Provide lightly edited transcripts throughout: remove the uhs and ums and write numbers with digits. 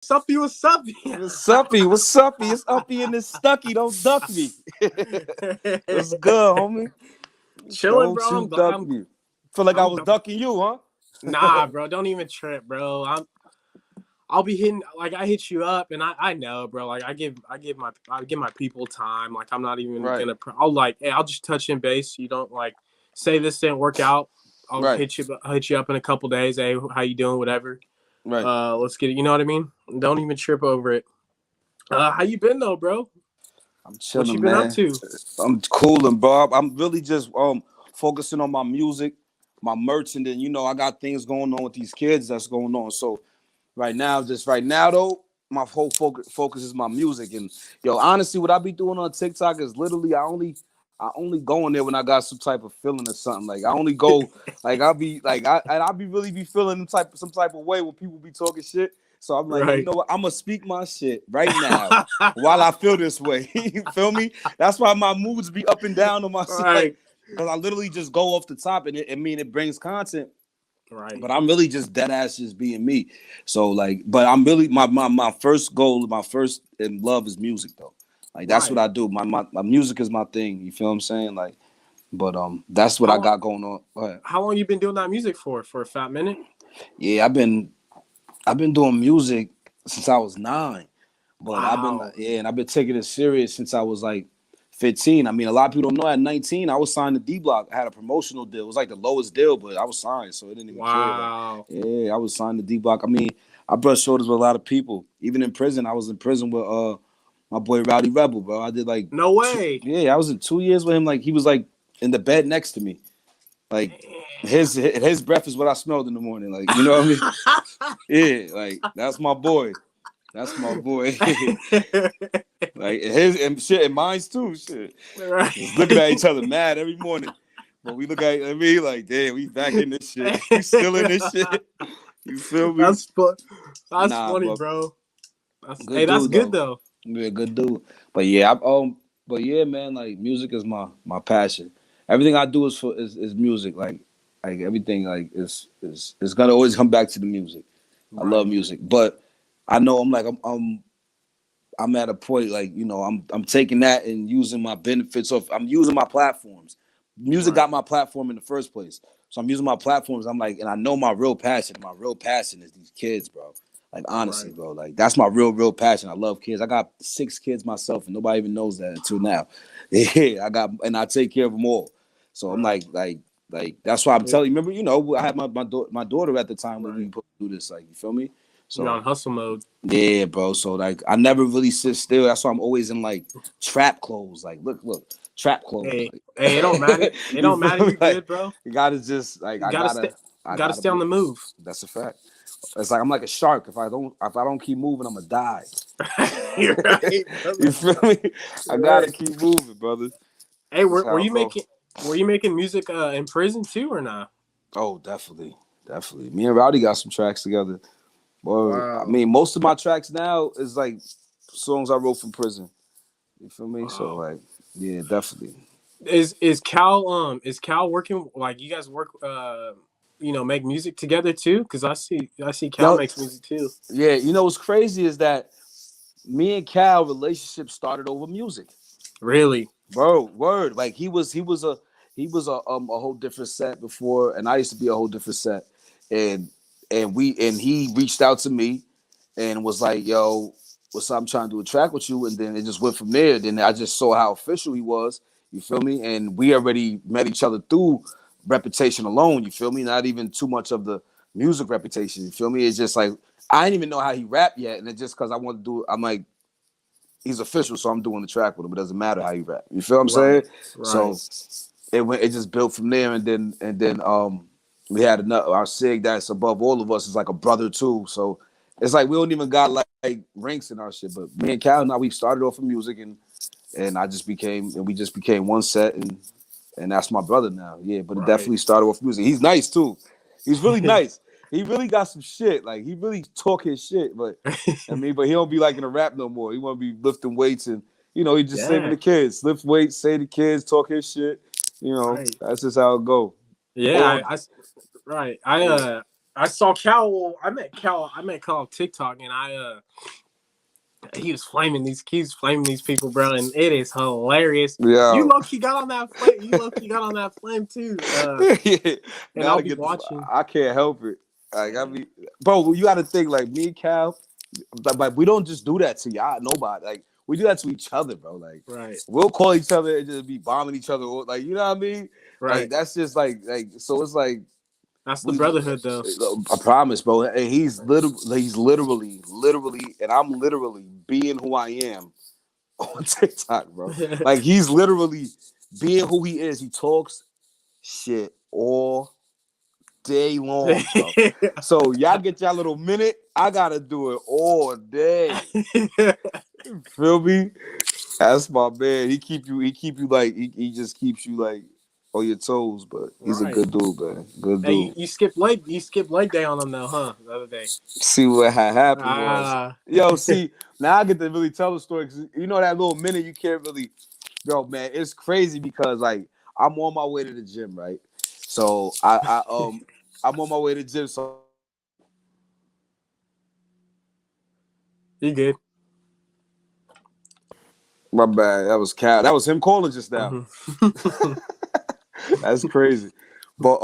Suppy, what's uppy? What's uppy? What's uppy? It's uppy and it's stucky. Don't duck me. What's good, homie? Chilling, Don't bro. you duck me. Feel like I was ducking you, huh? Nah, bro. Don't even trip, bro. I'll be hitting like I hit you up, and I know, bro. Like I give my people time. Like I'm not even Right. gonna. I'll like, hey, I'll just touch in base. You don't like say this didn't work out. I'll Right. hit you up in a couple days. Hey, how you doing? Whatever. Right. Let's get it. You know what I mean? Don't even trip over it. How you been though, bro? I'm What you chilling, been up man. to? I'm cooling, bro. I'm really just focusing on my music, my merch, and then I got things going on with these kids that's going on. So right now though, my whole focus is my music. And honestly, what I be doing on TikTok is literally I only go in there when I got some type of feeling or something. Like I only go like I'll be like I be really be feeling some type of way when people be talking shit. So I'm like, yo, you Right. know what? I'm gonna speak my shit right now while I feel this way. You feel me? That's why my moods be up and down on my shit. Right. Like, because I literally just go off the top and it brings content. Right. But I'm really just dead ass just being me. So like, but I'm really my first goal, my first in love is music though. Like that's what Right. I do. My music is my thing. You feel what I'm saying? Like, but that's what How I long? got going on. Go ahead. How long you been doing that music for? For a fat minute? Yeah, I've been doing music since I was 9. But Wow. and I've been taking it serious since I was like 15. I mean, a lot of people don't know at 19, I was signed to D Block. I had a promotional deal. It was like the lowest deal, but I was signed, so it didn't even care. Like, Wow. yeah, I was signed to D Block. I mean, I brushed shoulders with a lot of people. Even in prison, I was in prison with my boy Rowdy Rebel, bro. I did like No way. I was in 2 years with him. Like he was like in the bed next to me. Like his breath is what I smelled in the morning. Like, you know what I mean? Yeah, like that's my boy. That's my boy. Like his and shit and mine's too. Shit. Right. Just looking at each other mad every morning. But we look at me like, damn, we back in this shit. We still in this shit. You feel me? That's fun. That's Nah, funny, but bro. Hey, good that's dude good though. though. Yeah, good dude. But yeah, but yeah, man, like music is my passion. Everything I do is music. Like everything like is gonna always come back to the music. I love Right. music. But I know I'm at a point like I'm taking that and using my benefits of I'm using my platforms. Music Right. got my platform in the first place, so I'm using my platforms. I'm like, and I know my real passion. My real passion is these kids, bro. Like honestly, Right. bro. Like that's my real passion. I love kids. I got 6 kids myself, and nobody even knows that until now. Yeah, and I take care of them all. So I'm Right. like that's why I'm telling you. Remember, I had my daughter at the time when we Right. put do this. Like you feel me? You're So on hustle mode. yeah, bro. So like I never really sit still. That's why I'm always in like trap clothes. Like look, trap clothes. Hey, hey, it don't matter. Like It you don't matter. feel me? You Like good, bro. you gotta just like You I gotta gotta stay on be. the move. That's a fact. It's like I'm like a shark. If I don't keep moving, I'm gonna die. You're right, You brother. feel me? I You're gotta right. keep moving, brother. Hey, That's were how you it go. making music in prison too or not? Oh, definitely. Me and Rowdy got some tracks together. Well, I Wow. mean, most of my tracks now is like songs I wrote from prison. You feel me? So Wow. like, yeah, definitely. Is Cal working like you guys work make music together too? Because I see Cal Yo, makes music too. yeah, what's crazy is that me and Cal relationship started over music, Really? bro. Word, like he was a whole different set before, and I used to be a whole different set, and he reached out to me and was like, "Yo, what's up? I'm trying to do a track with you," and then it just went from there. Then I just saw how official he was. You feel me? And we already met each other through reputation alone. You feel me? Not even too much of the music reputation. You feel me? It's just like I didn't even know how he rapped yet, and it's just because I want to do. I'm like, he's official, so I'm doing the track with him. It doesn't matter how he rap. You feel what I'm saying? Right. So Right. it just built from there, and then we had another our Sig that's above all of us is like a brother too. So it's like we don't even got like ranks in our shit. But me and Cal now we started off in music and we just became one set and that's my brother now. Yeah, but it Right. definitely started off music. He's nice too. He's really nice. He really got some shit. Like he really talk his shit, but but he don't be like in a rap no more. He want to be lifting weights and he just saving Yeah. the kids, lift weights, save the kids, talk his shit. Right. That's just how it go. Yeah. Or Right. yeah, I saw Cal. I met Cal. I met Cal on TikTok, and he was flaming these. He's flaming these people, bro, and it is hilarious. You Yeah. low key got on that flame. You low key got on that flame too. Yeah. And Now I'll to be get this, watching. I can't help it. Like I mean, bro, you got to think like me and Cal. Like we don't just do that to y'all. Nobody. Like we do that to each other, bro. Like Right. we'll call each other and just be bombing each other. Like you know what I mean? Like Right. that's just like so. It's like That's the we. brotherhood, though. I promise, bro. And he's literally, and I'm literally being who I am on TikTok, bro. Like he's literally being who he is. He talks shit all day long, bro. So y'all get y'all little minute. I gotta do it all day. Feel me? That's my man. He keep you. He keep you like. He just keeps you like on your toes. But he's a Right. good dude, man. Good Hey, dude. you skipped leg. You skipped leg day on them though, huh? The other day. See what had happened was, Ah. yo. See now I get to really tell the story because you know that little minute you can't really, bro. Man, it's crazy because like I'm on my way to the gym, right? So I'm on my way to the gym. So You good? my bad. That was Cal. That was him calling just now. Mm-hmm. That's crazy. But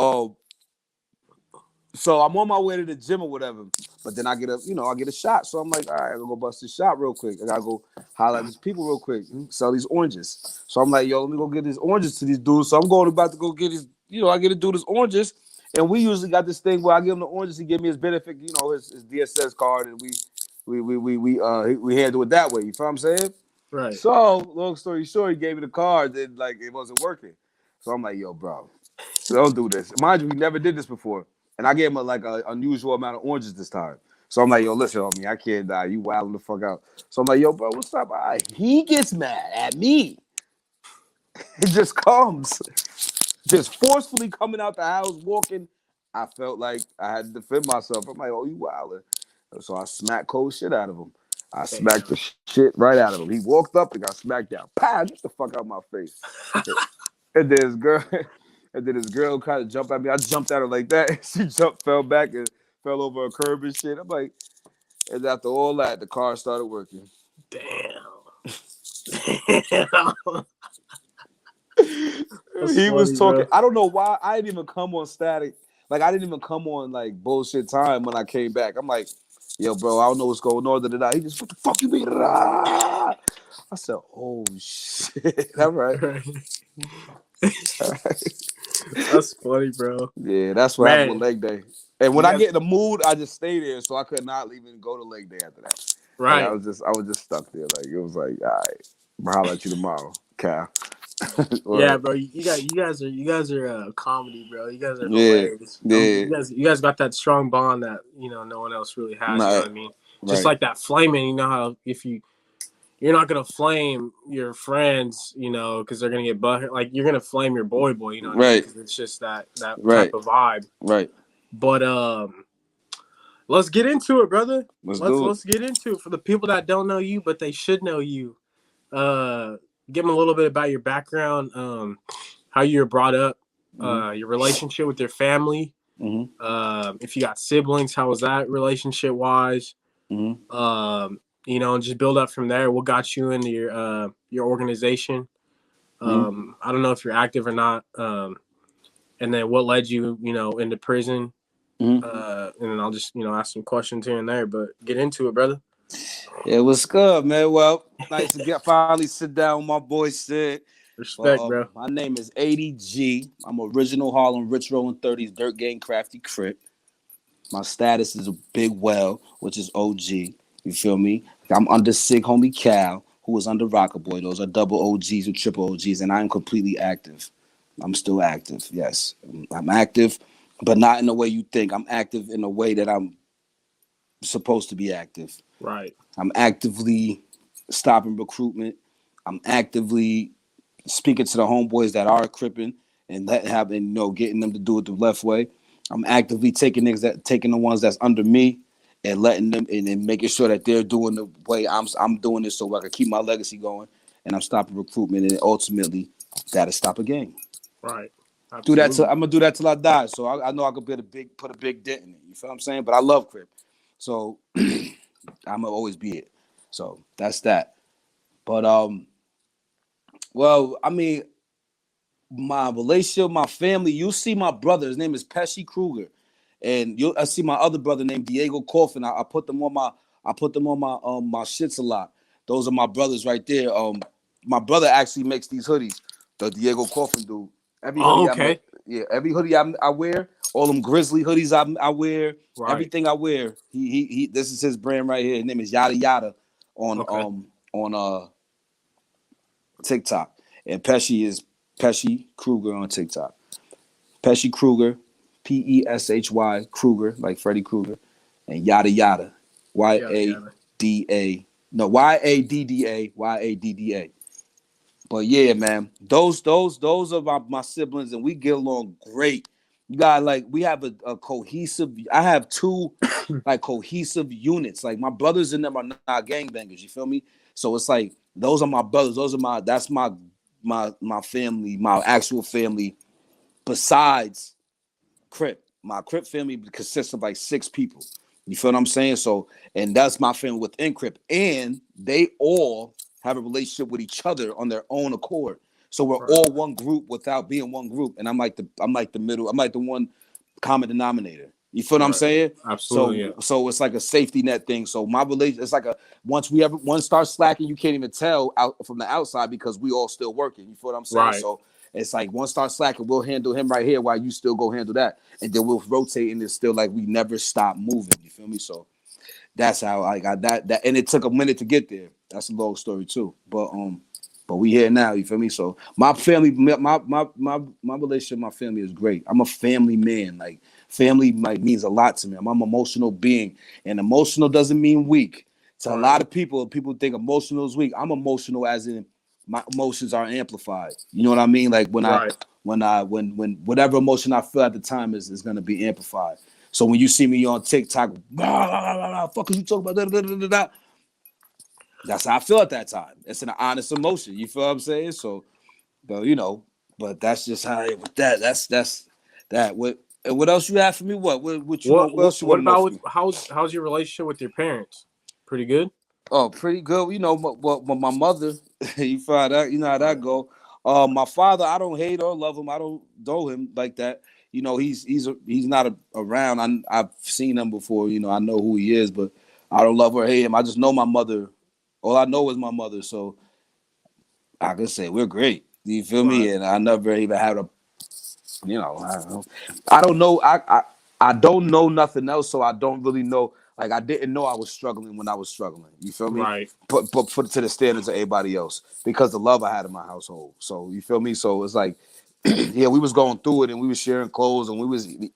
so I'm on my way to the gym or whatever. But then I get a shot. So I'm like, all right, I'm gonna go bust this shot real quick. I gotta go holler at these people real quick, sell these oranges. So I'm like, yo, let me go get these oranges to these dudes. So I'm about to go get these, I get to do this oranges. And we usually got this thing where I give him the oranges, he give me his benefit, his DSS card, and we handle it that way. You feel what I'm saying? Right. So, long story short, he gave me the card, then like it wasn't working. So I'm like, yo, bro, don't do this. Mind you, we never did this before. And I gave him a unusual amount of oranges this time. So I'm like, yo, listen, homie, I can't die. You wilding the fuck out. So I'm like, yo, bro, what's up? He gets mad at me. It just comes. Just forcefully coming out the house, walking. I felt like I had to defend myself. I'm like, oh, you wilding. So I smacked cold shit out of him. I smacked the shit right out of him. He walked up and got smacked down. Pow, get the fuck out of my face. And then his girl kind of jumped at me. I jumped at her like that. She fell back and fell over a curb and shit. I'm like, and after all that, the car started working. Damn. He was funny, talking. bro. I don't know why I didn't even come on static. Like I didn't even come on like bullshit time when I came back. I'm like, yo, bro, I don't know what's going on. He just, what the fuck you mean? I said, oh shit. All right. All right. That's funny, bro. Yeah, that's what happened with Man, leg day. And when you I guys, get in the mood, I just stay there. So I could not even go to leg day after that. Like right? I was just stuck there. Like it was like, all right, I'll holler at you tomorrow, Cal. Yeah, Or, bro. You guys are comedy, bro. You guys are yeah, hilarious. yeah, You guys got that strong bond that no one else really has. You know right, what I mean? Just right, like that flaming. You know how if you're not gonna flame your friends, because they're gonna get butt. Like you're gonna flame your boy. You know what I mean? right, Because it's just that type right, of vibe. right. But let's get into it, brother. Let's Let's do it. let's get into it for the people that don't know you, but they should know you. Uh, Give them a little bit about your background, how you were brought up, Mm-hmm. your relationship with your family. Mm-hmm. If you got siblings, how was that relationship wise? Mm-hmm. And just build up from there. What got you into your organization? Mm-hmm. I don't know if you're active or not. And then what led you, into prison? Mm-hmm. And then I'll just, ask some questions here and there, but get into it, brother. Yeah, what's good, man? Well, nice to finally sit down with my boy Sid. Respect, Well, bro. my name is Eightygee. I'm original Harlem Rich Rollin' 30s Dirt Gang Crafty Crip. My status is a big well, which is OG. You feel me? I'm under Sig Homie Cal, who is under Rocker Boy. Those are double OGs or triple OGs, and I am completely active. I'm still active, yes. I'm active, but not in the way you think. I'm active in a way that I'm supposed to be active. Right. I'm actively stopping recruitment. I'm actively speaking to the homeboys that are cripping and getting them to do it the left way. I'm actively taking the ones that's under me and letting them and making sure that they're doing the way I'm doing it so I can keep my legacy going. And I'm stopping recruitment and ultimately gotta stop a gang. Right. Do that till Absolutely. I'm gonna do that till I die. So I know I could put a big dent in it. You feel what I'm saying? But I love Crip, so I'm gonna always be it. So that's that. But well, I mean, my relationship, my family. You see my brother. His name is Pesci Kruger, and I see my other brother named Diego Coffin. I put them on my shits a lot. Those are my brothers right there. My brother actually makes these hoodies. The Diego Coffin dude. Every Oh, hoodie I make, okay. yeah, every hoodie I wear, all them Grizzly hoodies I wear, Right. everything I wear. He. This is his brand right here. His name is Yada Yada on Okay. TikTok, and Pesci is Pesci Kruger on TikTok. Pesci Kruger, Peshy Kruger, like Freddy Krueger, and Yada Yada, Yada yada. Yada, no Yadda. But yeah, man, those are my siblings, and we get along great. You got like we have a cohesive. I have two like cohesive units. Like my brothers and them are not gangbangers. You feel me? So it's like those are my brothers. Those are my family, my actual family. Besides Crip. My Crip family consists of like 6 people. You feel what I'm saying? So, and that's my family within Crip. And they all have a relationship with each other on their own accord. So we're Right. all one group without being one group. And I'm like the middle, I'm like the one common denominator. You feel what I'm Right. saying? Absolutely. Yeah. So it's like a safety net thing. So my relation, it's like a one starts slacking, you can't even tell out from the outside because we all still working. You feel what I'm saying? Right. So it's like one starts slacking, we'll handle him right here while you still go handle that, and then we'll rotate, and it's still like we never stop moving. You feel me? So that's how I got that, and it took a minute to get there. That's a long story too, but we here now. You feel me? So my family, my relationship, my family is great. I'm a family man. Like family, like means a lot to me. I'm an emotional being, and emotional doesn't mean weak. To a Right. lot of people think emotional is weak. I'm emotional as in my emotions are amplified. You know what I mean? Like Right. when whatever emotion I feel at the time is gonna be amplified. So when you see me on TikTok, blah, blah, blah, blah, fuck you talking about, that's how I feel at that time. It's an honest emotion. You feel what I'm saying? So, but but that's just how with that. That's that. What else you have for me? What you want? What else you What want to know about from with me? how's your relationship with your parents? Pretty good. Oh, pretty good. My mother, you find out, you know how that Right. go. My father, I don't hate or love him. I don't know him like that. He's not around. I've seen him before. I know who he is, but I don't love or hate him. I just know my mother. All I know is my mother, so I can say we're great. You feel Right. me? And I never even had a, I don't know. I don't know nothing else, so I don't really know. Like I didn't know I was struggling when I was struggling. You feel me? Right. But put it to the standards of everybody else because the love I had in my household. So you feel me? So it's like, yeah, we was going through it and we was sharing clothes and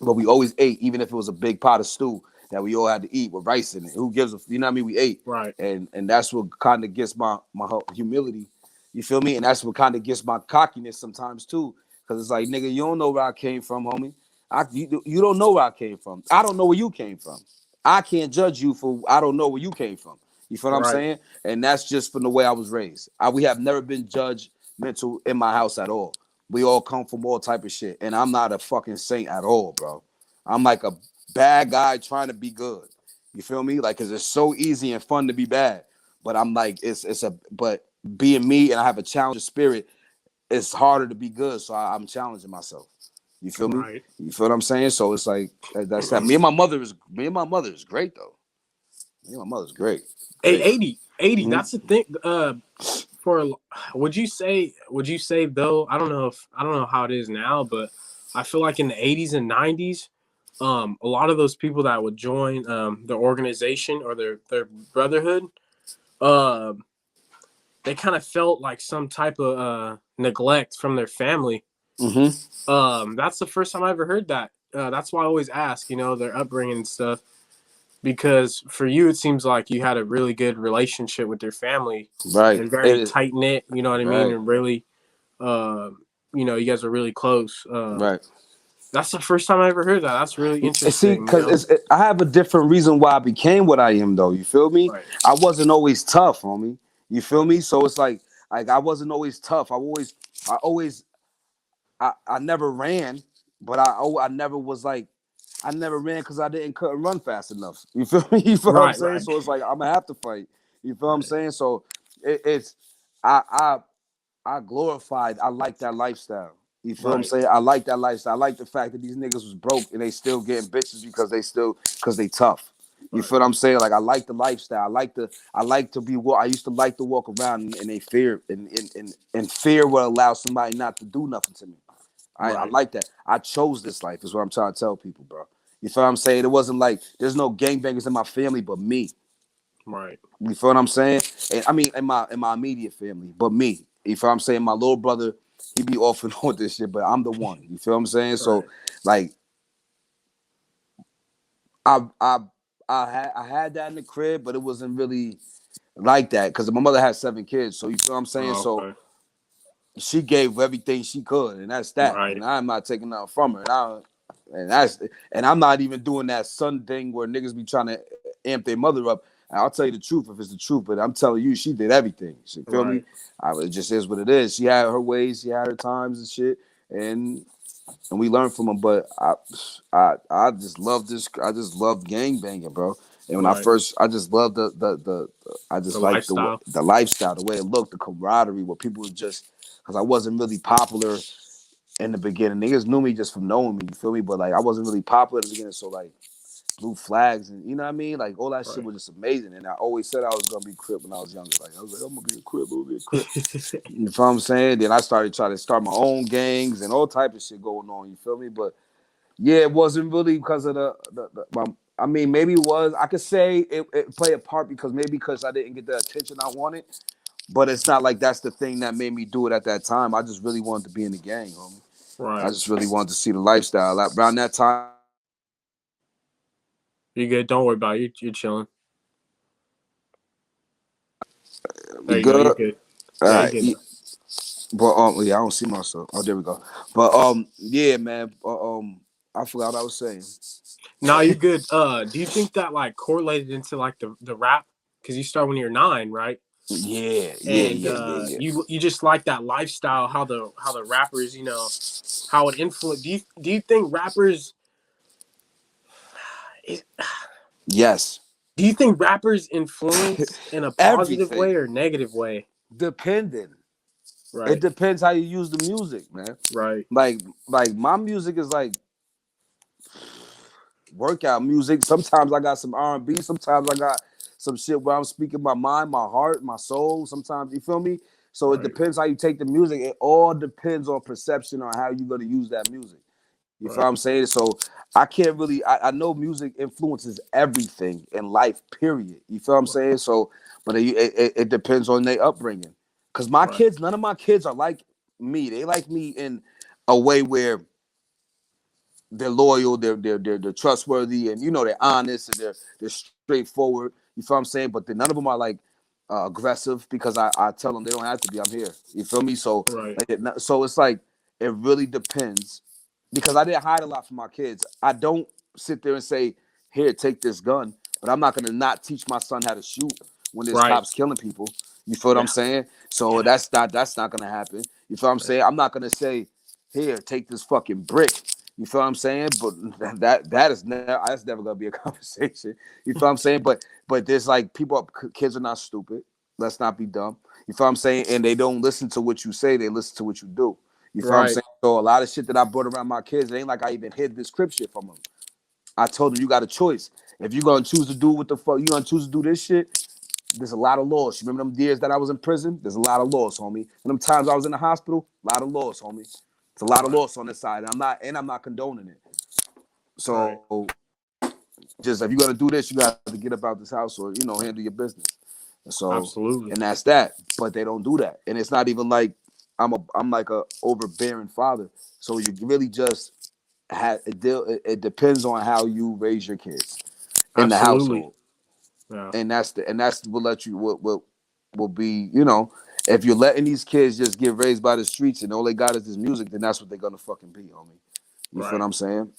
but we always ate, even if it was a big pot of stew that we all had to eat with rice in it. Who gives a, you know what I mean? We ate, Right. and that's what kind of gets my humility. You feel me? And that's what kind of gets my cockiness sometimes too, because it's like, nigga, you don't know where I came from, homie. You don't know where I came from. I don't know where you came from. I can't judge you for I don't know where you came from. You feel what I'm Right. saying? And that's just from the way I was raised. We have never been judgmental in my house at all. We all come from all type of shit, and I'm not a fucking saint at all, bro. I'm like a bad guy trying to be good. You feel me? Like, cause it's so easy and fun to be bad, but I'm like, but being me and I have a challenger spirit, it's harder to be good. So I'm challenging myself. You feel me? Right. You feel what I'm saying? So it's like that's that. Me and my mother is great though. Me and my mother's great, Hey, great. 80. Mm-hmm. That's the thing. For would you say though? I don't know how it is now, but I feel like in the 80s and 90s, a lot of those people that would join the organization or their brotherhood, um, they kind of felt like some type of neglect from their family. Mm-hmm. That's the first time I ever heard that. That's why I always ask, their upbringing and stuff. Because for you, it seems like you had a really good relationship with your family Right. and It very is tight knit. You know what I mean? right. And really, you guys are really close. Right. That's the first time I ever heard that. That's really See, interesting. because I have a different reason why I became what I am, though. You feel me? Right, I wasn't always tough, homie. You feel right, me? So it's like I wasn't always tough. I always I never ran, but I never was like I never ran because I couldn't run fast enough. You feel me? You feel what I'm Right, saying? right, So it's like I'm gonna have to fight. You feel what I'm right, saying? So it's I I I glorified. I like that lifestyle. You feel what I'm right, saying? I like that lifestyle. I like the fact that these niggas was broke and they still getting bitches because they tough. You right, feel what I'm saying? Like I like the lifestyle. I like to be I used to like to walk around and they fear and fear will allow somebody not to do nothing to me. I right, like that. I chose this life, is what I'm trying to tell people, bro. You feel what I'm saying? It wasn't like there's no gangbangers in my family but me. right, You feel what I'm saying? And I mean, in my immediate family, but me. You feel what I'm saying? My little brother, he be off and on with this shit, but I'm the one. You feel what I'm saying? So, right, like, I I I had that in the crib, but it wasn't really like that because my mother had 7 kids. So you feel what I'm saying? oh, So okay, she gave everything she could, and that's that. And right, I'm not taking nothing from her. And I'm not even doing that son thing where niggas be trying to amp their mother up. And I'll tell you the truth if it's the truth, but I'm telling you, she did everything. You feel me? right, It just is what it is. She had her ways, she had her times and shit, and we learned from them. But I just love this. I just love gang banging, bro. And when right. I just love I The just like lifestyle, the lifestyle, the way it looked, the camaraderie, where people was just because I wasn't really popular in the beginning. Niggas knew me just from knowing me, you feel me? But like I wasn't really popular in the beginning, so like blue flags and you know what I mean? Like all that shit right, was just amazing. And I always said I was gonna be Crip when I was younger. Like I was like, I'm gonna be a Crip, I'm gonna be a Crip. You feel what I'm saying? Then I started trying to start my own gangs and all type of shit going on, you feel me? But yeah, it wasn't really because of I mean, maybe it was. I could say it played a part because maybe because I didn't get the attention I wanted. But it's not like that's the thing that made me do it at that time. I just really wanted to be in the gang, homie. I right. just really wanted to see the lifestyle. Around that time, You good? Don't worry about it. You're chilling. we There you go. You're good. good. All Yeah, you're right. good now. But yeah, I don't see myself. Oh, there we go. But yeah, man. I forgot what I was saying. No, you're good. Do you think that like correlated into like the rap? Because you start when you're 9, right? Yeah, yeah, And yeah, yeah, yeah. you just like that lifestyle, how the rappers, how it influence. Do you think rappers? Yes. Do you think rappers influence in a positive Everything way or negative way? depending. It Right, depends how you use the music, man. right, Like my music is like workout music. Sometimes I got some R&B. Sometimes I got some shit where I'm speaking my mind, my heart, my soul. Sometimes you feel me. So it right, depends how you take the music. It all depends on perception on how you're gonna use that music. You feel what right, I'm saying? So I can't really. I know music influences everything in life. Period. You feel what I'm right, saying? So, but it depends on their upbringing. Cause my right, kids, none of my kids are like me. They like me in a way where they're loyal, they're trustworthy, and they're honest and they're straightforward. You feel what I'm saying? But then none of them are like aggressive because I tell them they don't have to be. I'm here. You feel me? So right, so it's like it really depends because I didn't hide a lot from my kids. I don't sit there and say, "Here, take this gun," but I'm not gonna not teach my son how to shoot when there's right. cops killing people. You feel what I'm Yeah, saying? So yeah, that's not gonna happen. You feel what I'm right, saying? I'm not gonna say, "Here, take this fucking brick." You feel what I'm saying? But that's never gonna be a conversation. You feel what I'm saying? But there's like kids are not stupid. Let's not be dumb. You feel what I'm saying? And they don't listen to what you say, they listen to what you do. You feel what I'm right, saying? So a lot of shit that I brought around my kids, it ain't like I even hid this Crip shit from them. I told them you got a choice. If you're gonna choose to do what the fuck you gonna choose to do this shit, there's a lot of loss. You remember them years that I was in prison? There's a lot of loss, homie. And them times I was in the hospital, a lot of loss, homie. It's a lot of right, loss on this side. I'm not condoning it. right. So just if you're gonna do this, you got to get up out this house or handle your business. So Absolutely. and that's that. But they don't do that, and it's not even like I'm like a overbearing father. So you really just it depends on how you raise your kids in the Absolutely. household, Yeah. and that's will let you will be if you're letting these kids just get raised by the streets and all they got is this music, then that's what they're gonna fucking be, homie. You feel what Right. I'm saying?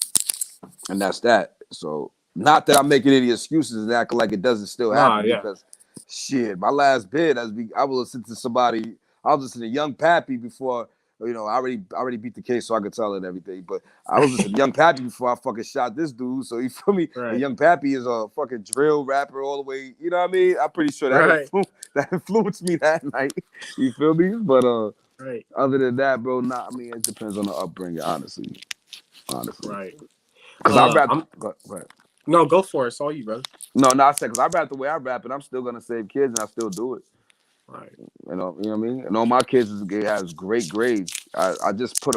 And that's that. So not that I'm making any excuses and acting like it doesn't still Nah. happen Yeah. because shit, my last bid I was listening to somebody. I was listening to Young Pappy before You know, I already beat the case, so I could tell it and everything. But I was listening to Young Pappy before I fucking shot this dude. So you feel me? And Right. Young Pappy is a fucking drill rapper all the way. You know what I mean? I'm pretty sure that Right. that influenced me that night. You feel me? But Right. other than that, bro, nah. I mean, it depends on the upbringing, honestly. Honestly, Right. because I rap. I'm Go ahead. no, go for it. It's all you, brother. No, I said because I rap the way I rap, and I'm still gonna save kids, and I still do it. Right. You know what I mean? And all my kids has great grades. I just put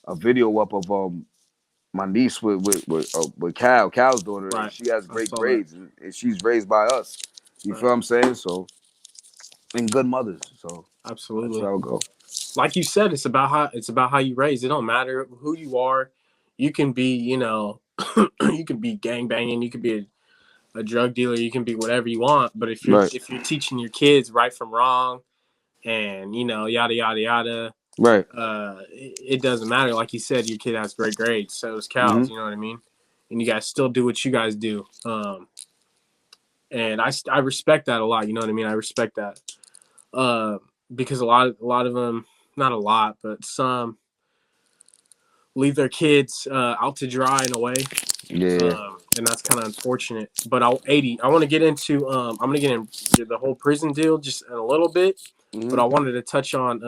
a video up of my niece with Cal's daughter, and Right. she has I great saw that. grades, and she's raised by us. You feel Right. what I'm saying? So and good mothers. So that's Absolutely. how it go. Like you said, it's about how you raise. It don't matter who you are. You can be, you can be gang banging. You can be a drug dealer. You can be whatever you want. But Right, if you're teaching your kids right from wrong, and yada yada yada, right. it doesn't matter. Like you said, your kid has great grades. So does Mm-hmm. Cal's. You know what I mean? And you guys still do what you guys do. And I respect that a lot. You know what I mean? I respect that. Uh, because a lot of them, not a lot, but some leave their kids out to dry in a way, Yeah. and that's kind of unfortunate. But I'll 80. I want to get into. I'm gonna get in the whole prison deal just in a little bit, but Mm-hmm. I wanted to touch on.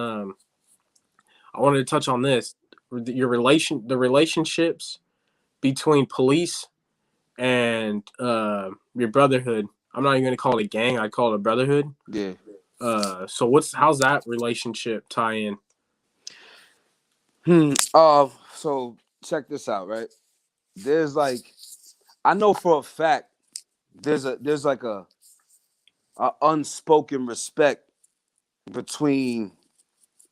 I wanted to touch on this. The relationships between police and your brotherhood. I'm not even gonna call it a gang. I call it a brotherhood. Yeah. So how's that relationship tie in? So check this out, right? There's like I know for a fact there's like a unspoken respect between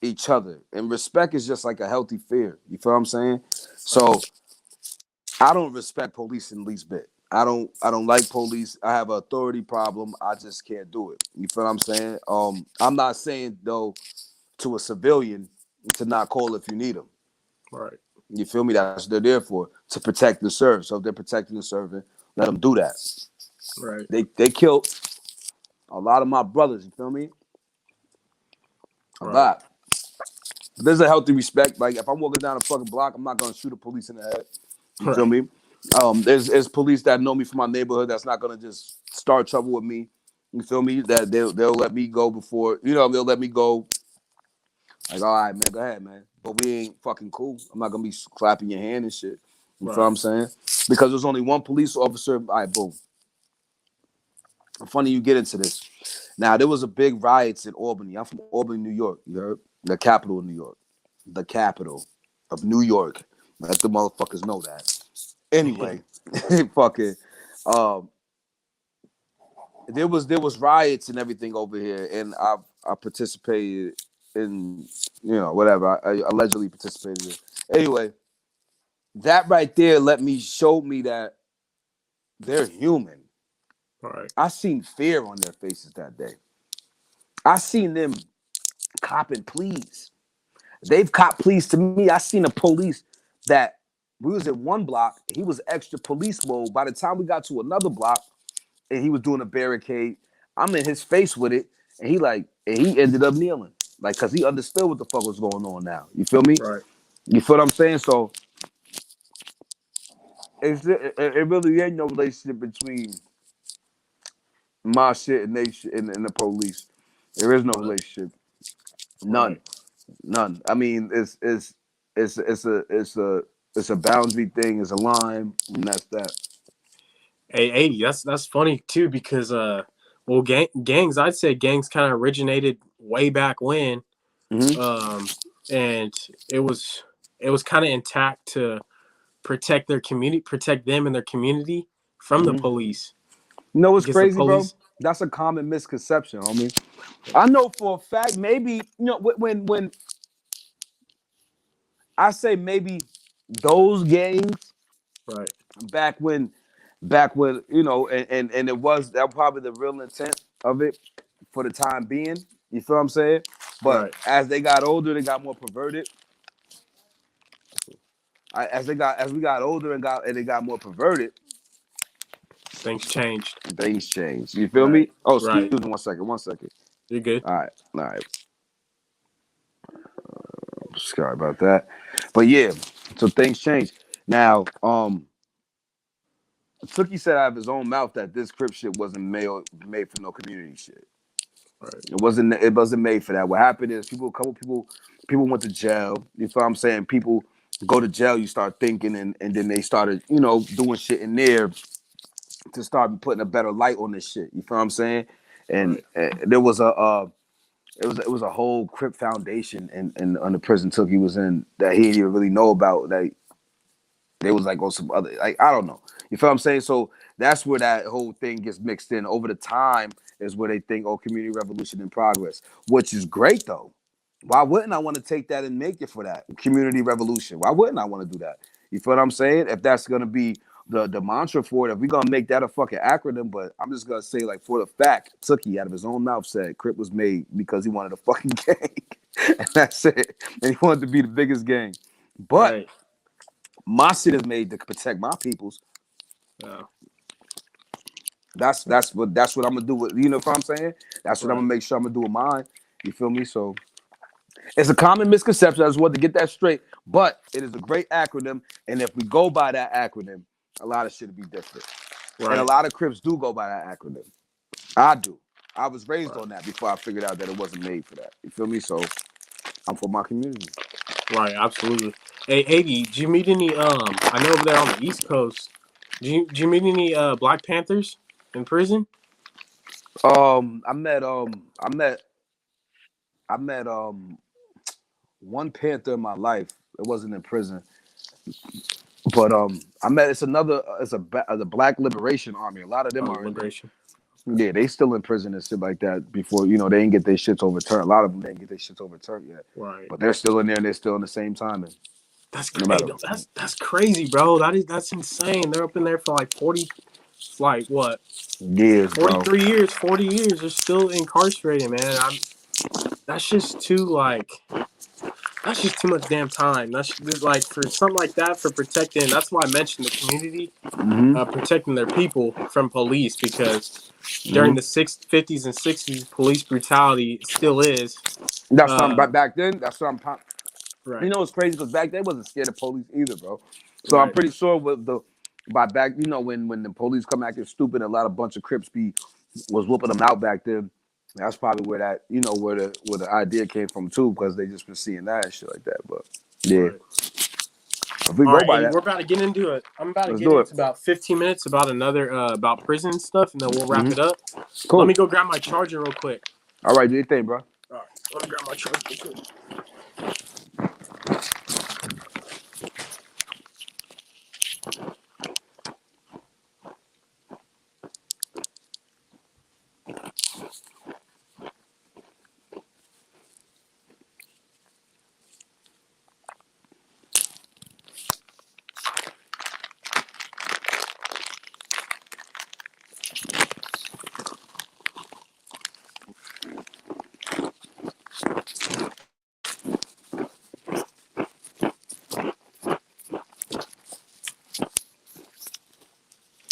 each other. And respect is just like a healthy fear. You feel what I'm saying? Right, So I don't respect police in the least bit. I don't like police. I have an authority problem. I just can't do it. You feel what I'm saying? I'm not saying though to a civilian to not call if you need them. right, You feel me? That's what they're there for, to protect and serve. So if they're protecting and serving, let them do that. right, They killed a lot of my brothers. You feel me? A right, lot. There's a healthy respect. Like if I'm walking down a fucking block, I'm not gonna shoot a police in the head. You feel right, me? There's police that know me from my neighborhood that's not gonna just start trouble with me. You feel me? That they'll let me go before they'll let me go. Like, all right, man, go ahead, man. But we ain't fucking cool. I'm not gonna be clapping your hand and shit. You feel what right, I'm saying? Because there's only one police officer. All right, boom. Funny you get into this. Now there was a big riots in Albany. I'm from Albany, New York. You heard? The capital of New York. The capital of New York. Let the motherfuckers know that. Anyway, fucking um there was riots and everything over here, and I participated in whatever I allegedly participated in. Anyway, that right there showed me that they're human. right, I seen fear on their faces that day. I seen them copping pleas. They've copped pleas to me. I seen a police that we was in one block. He was extra police mode. By the time we got to another block, and he was doing a barricade, I'm in his face with it, and he ended up kneeling, like, cause he understood what the fuck was going on now. You feel me? right, You feel what I'm saying? So it really ain't no relationship between my shit and they shit and the police. There is no right, relationship. None. right. None. I mean, it's a boundary thing. It's a line, and that's that. Hey, 80. That's funny too because well, gangs. I'd say gangs kind of originated way back when, Mm-hmm. um, and it was it was kind of intact to protect their community, protect them and their community from the Mm-hmm. police You know what's because the crazy, bro? police. That's a common misconception, homie. I know for a fact, maybe when I say maybe those gangs Right, back when and it was that probably the real intent of it for the time being. You feel what I'm saying? But right. as they got older, they got more perverted. As we got older and they got more perverted, Things changed. things changed. You feel Right, me? Oh, excuse right. me, one second. You're good. All right. Sorry about that. But yeah, so things change. Now, Tookie said out of his own mouth that this Crip shit wasn't made for no community shit. Right. It wasn't made for that. What happened is a couple people went to jail. You feel what I'm saying? People go to jail, you start thinking, and then they started, doing shit in there to start putting a better light on this shit. You feel what I'm saying? And Right. there was it was a whole Crip foundation in on the prison Tookie was in that he didn't even really know about. That they was like on some other, like, I don't know. You feel what I'm saying? So that's where that whole thing gets mixed in. Over the time is where they think, oh, community revolution in progress, which is great though. Why wouldn't I want to take that and make it for that community revolution? Why wouldn't I want to do that? You feel what I'm saying? If that's gonna be the mantra for it, if we're gonna make that a fucking acronym, but I'm just gonna say, like, for the fact, Tookie out of his own mouth said Crip was made because he wanted a fucking gang. And that's it. And he wanted to be the biggest gang. But Right. my shit is made to protect my peoples. Yeah. That's what I'm gonna do with, what I'm saying? That's what I'm Right. gonna make sure I'm gonna do with mine. You feel me? So it's a common misconception. I just want to get that straight. But it is a great acronym. And if we go by that acronym, a lot of shit will be different. Right. And a lot of Crips do go by that acronym. I do. I was raised Right. on that before I figured out that it wasn't made for that. You feel me? So I'm for my community. Right. Absolutely. Hey, Iggy, did you meet any? I know over there on the East Coast. Did you meet any Black Panthers in prison? I met one Panther in my life. It wasn't in prison. But I met the Black Liberation Army. A lot of them Oh, are in there. Liberation. Yeah, they still in prison and shit like that before, they didn't get their shits overturned. A lot of them didn't get their shits overturned yet. Right. But they're still in there and they're still in the same timing. That's No hey, matter. that's crazy, bro. That's insane. They're up in there for like 40, like what? Years, bro. 43 years, 40 years. They're still incarcerated, man. That's just too like. That's just too much damn time. That's like for something like that for protecting. That's why I mentioned the community, Mm-hmm. protecting their people from police because during Mm-hmm. the 50s and 60s, police brutality still is. That's what I'm back then. That's what I'm. Right. It's crazy because back then wasn't scared of police either, bro. So I'm Right. pretty sure with by back, when the police come acting stupid, a lot of bunch of Crips was whooping them out back then. That's probably where that where the idea came from too, because they just been seeing that and shit like that. But yeah, Right. if we All go right, by Eddie, that, we're about to get into it. I'm about to let's get do it. into about 15 minutes about another about prison and stuff, and then we'll wrap it up. Cool. Let me go grab my charger real quick. All right, do your thing, bro. All right, let me grab my charger real quick.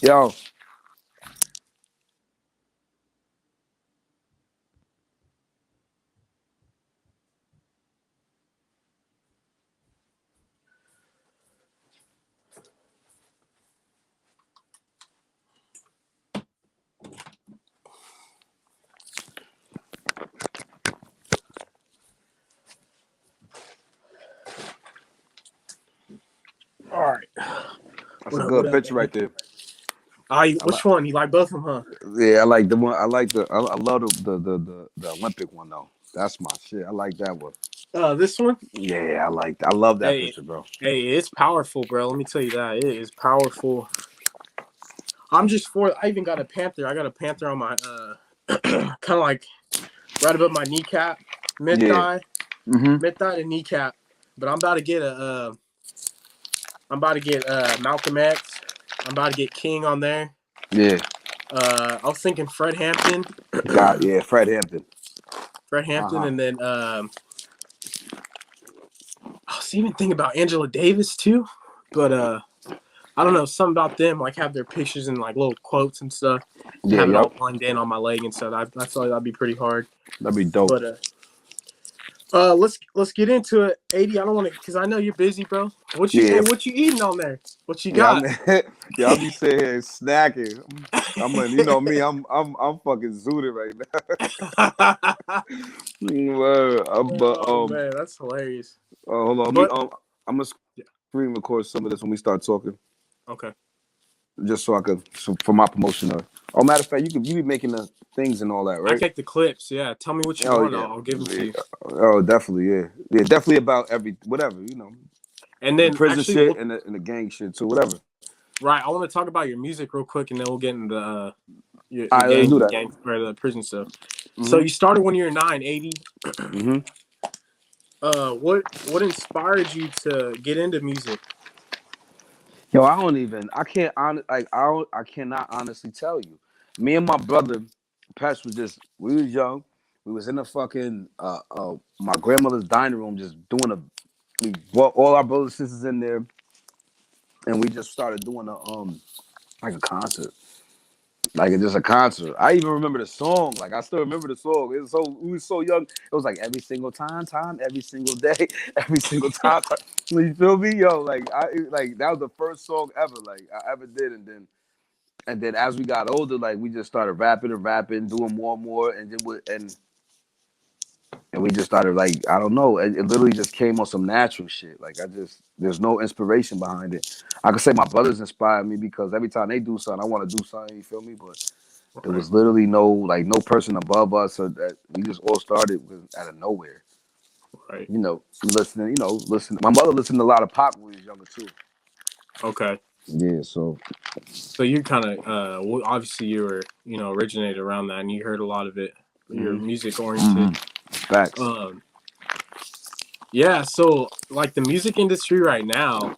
Yo. All right. That's What a up? What good up, picture baby? right there. Which one? You like both of them, huh? Yeah, I like the one. I like I love the Olympic one though. That's my shit. I like that one. This one? Yeah, I love that Hey, picture, bro. hey, it's powerful, bro. Let me tell you that. It is powerful. I'm just for I even got a panther. I got a panther on my kind of like right above my kneecap, mid Yeah. thigh, Mm-hmm. mid thigh to kneecap. But I'm about to get Malcolm X. I'm about to get King on there. Yeah. I was thinking Fred Hampton. Fred Hampton. Fred Hampton, Uh-huh. and then I was even thinking about Angela Davis too. But I don't know, something about them like have their pictures and like little quotes and stuff. Yeah, Have it all yep. blend in on my leg and stuff. I feel like that'd be pretty hard. That'd be dope. But Let's get into it. 80. I don't want to, cause I know you're busy, bro. Yeah, What you eating on there? What you yeah. got? Yeah. I'll be sitting here snacking. You know me. I'm fucking zooted right now. Word. But Oh man, that's hilarious. hold on. But I'm gonna yeah, screen record some of this when we start talking, okay. just so I could for my promotion. Oh, matter of fact, you be making the things and all that, I right? take the clips. Yeah, tell me what you Oh want. yeah. I'll give them to Yeah. you. Oh, definitely. Yeah. Yeah. Definitely about every whatever And the then prison actually, shit and the gang shit too. Whatever. right. I want to talk about your music real quick, and then we'll get into All right, let's do the that. gang or the prison stuff. So Mhm. you started when you were 9, 80. Mhm. What inspired you to get into music? Yo, I don't even. I can't like I don't. I cannot honestly tell you. Me and my brother, Pest was just. We was young. We was in the fucking my grandmother's dining room, just doing a. We brought all our brothers and sisters in there, and we just started doing a like a concert. Like it's just a concert. I even remember the song. Like I still remember the song. It was so we was so young. It was like every single time, every single day, every single time. You feel me, yo? Like that was the first song ever. Like I ever did, and then as we got older, like we just started rapping and rapping, doing more and more, and we just started like I don't know. It literally just came on some natural shit. Like I just there's no inspiration behind it. I could say my brothers inspired me because every time they do something, I want to do something. You feel me? But there Right, was literally no person above us, or that we just all started out of nowhere. right. Listening. Listen. My mother listened to a lot of pop when we was younger too. Okay. Yeah. So. So you're kind of obviously you were originated around that, and you heard a lot of it. You're Hmm. music Hmm. oriented. Facts. Um, yeah. So like the music industry right now,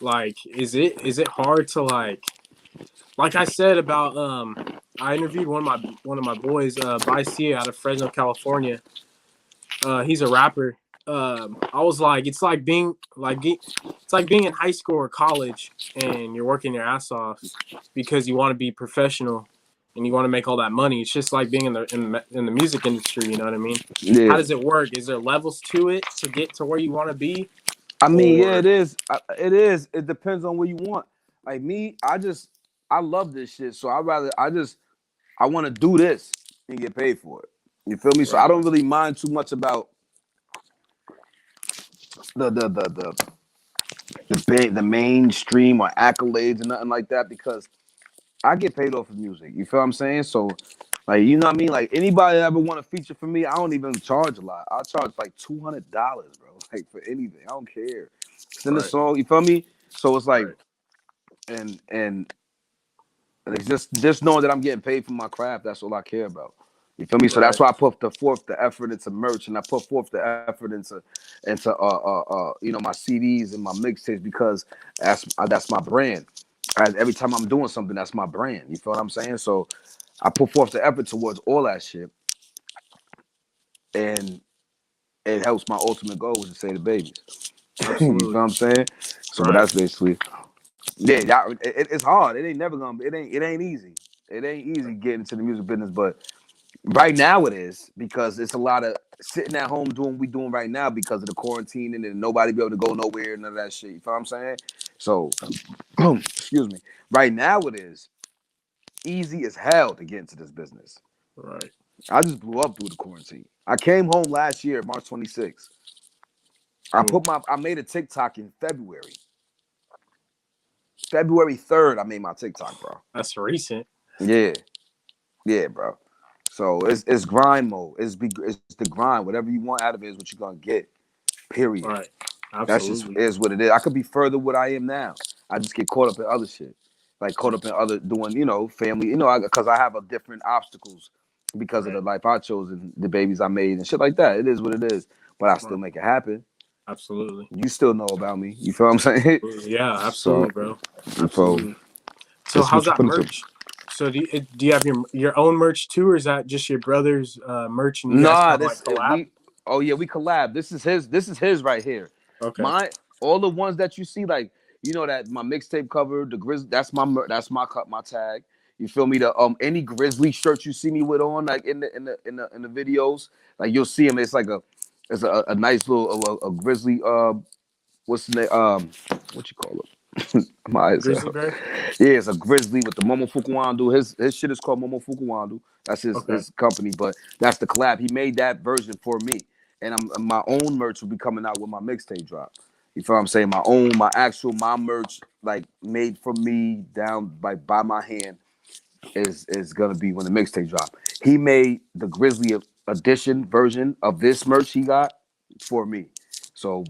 like is it hard to like I said about I interviewed one of my boys, Vicia out of Fresno, California. He's a rapper. I was like, it's like being in high school or college, and you're working your ass off because you want to be professional and you want to make all that money. It's just like being in the music industry. You know what I mean? How Yeah. does it work? Is there levels to it to get to where you want to be, I mean, yeah, it or is. It is. It depends on what you want. Like me, I love this shit. So I want to do this and get paid for it. You feel me? So I right, don't really mind too much about the the the the the mainstream or accolades and nothing like that because I get paid off of music. You feel what I'm saying? So, like, you know what I mean? Like, anybody that ever want a feature from me, I don't even charge a lot. I charge like $200, bro. Like for anything, I don't care. Send a right, song. You feel me? So it's like, right, and it's just knowing that I'm getting paid for my craft. That's all I care about. You feel me? So that's right, why I put forth the effort into merch, and I put forth the effort into my CDs and my mixtapes because that's my brand. Every time I'm doing something, that's my brand. You feel what I'm saying? So I put forth the effort towards all that shit, and it helps my ultimate goal, which is save the babies. You feel what absolutely, I'm saying? So, but right, that's basically yeah. It's hard. It ain't never gonna. It ain't easy. It ain't easy getting into the music business, but right now it is because it's a lot of sitting at home doing what we doing right now because of the quarantine and nobody be able to go nowhere, none of that shit. You feel what I'm saying? So, excuse me. Right now it is easy as hell to get into this business. right. I just blew up through the quarantine. I came home last year, March 26th. Cool. I made a TikTok in February. February 3rd, I made my TikTok, bro. That's recent. Yeah, yeah, bro. So it's grind mode. It's the grind. Whatever you want out of it is what you're gonna get. Period. Right, That's just absolutely. is what it is. I could be further what I am now. I just get caught up in other shit, like caught up in other doing, family, because I have a different obstacles because of Right, the life I chose and the babies I made and shit like that. It is what it is, but I still right, make it happen. absolutely. You still know about me. You feel what I'm saying? Yeah, So, absolutely, bro. so Absolutely. So this is how's what you that put into. merch? So do you have your own merch too, or is that just your brother's merch and you guys Nah, kind of like collab? we. Oh yeah, we collab. This is his. This is his right here. Okay. My all the ones that you see, like that my mixtape cover, the Grizz. That's my cut, my tag. You feel me? The any Grizzly shirt you see me with on, like in the videos, like you'll see him. It's like It's a nice little a grizzly. What's the name? What you call it? My eyes Grizzly out. bear. Yeah, it's a grizzly with the Momo Fukuwandu. His shit is called Momo Fukuwandu. That's Okay. his company, but that's the collab. He made that version for me, and my own merch will be coming out with my mixtape drop. You feel what I'm saying? My merch, like made for me down by my hand, is gonna be when the mixtape drop. He made the Grizzly edition version of this merch he got for me. So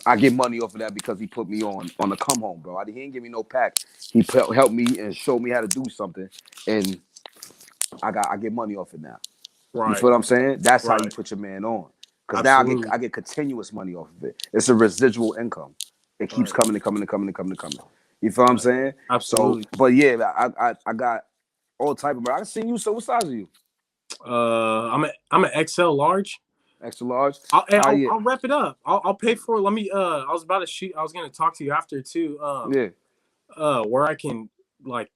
I get money off of that because he put me on the come home, bro. He didn't give me no pack. He helped me and showed me how to do something, and I get money off it now. You Right. feel what I'm saying? That's how you Right. put your man on. Because now Absolutely. I get continuous money off of it. It's a residual income. It keeps Right. coming and coming and coming and coming and coming. You feel what I'm Right. saying? So, Absolutely. but yeah, I got all type of. I seen you. So what size are you? I'm an XL large. Extra large. Yeah, I'll wrap it up. I'll pay for it. Let me. I was about to shoot. I was gonna talk to you after too. yeah. Where I can like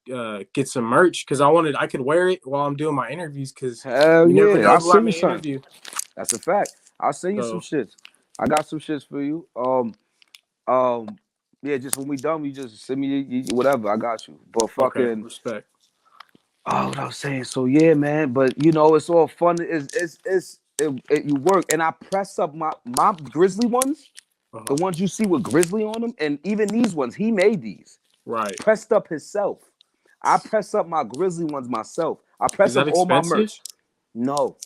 get some merch because I could wear it while I'm doing my interviews because Hell you never yeah. know I'll who I send you may something. interview. That's a fact. I'll send you some So shits. I got some shits for you. Um, yeah, just when we done, you just send me whatever. I got you. But okay, fucking, respect. what I was saying. So yeah, man. But you know, it's all fun. You work, and I press up my grizzly ones, the Uh-huh. ones you see with grizzly on them, and even these ones. He made these Right. pressed up himself. I press up my grizzly ones myself. I Is press up that all my expensive? merch. No,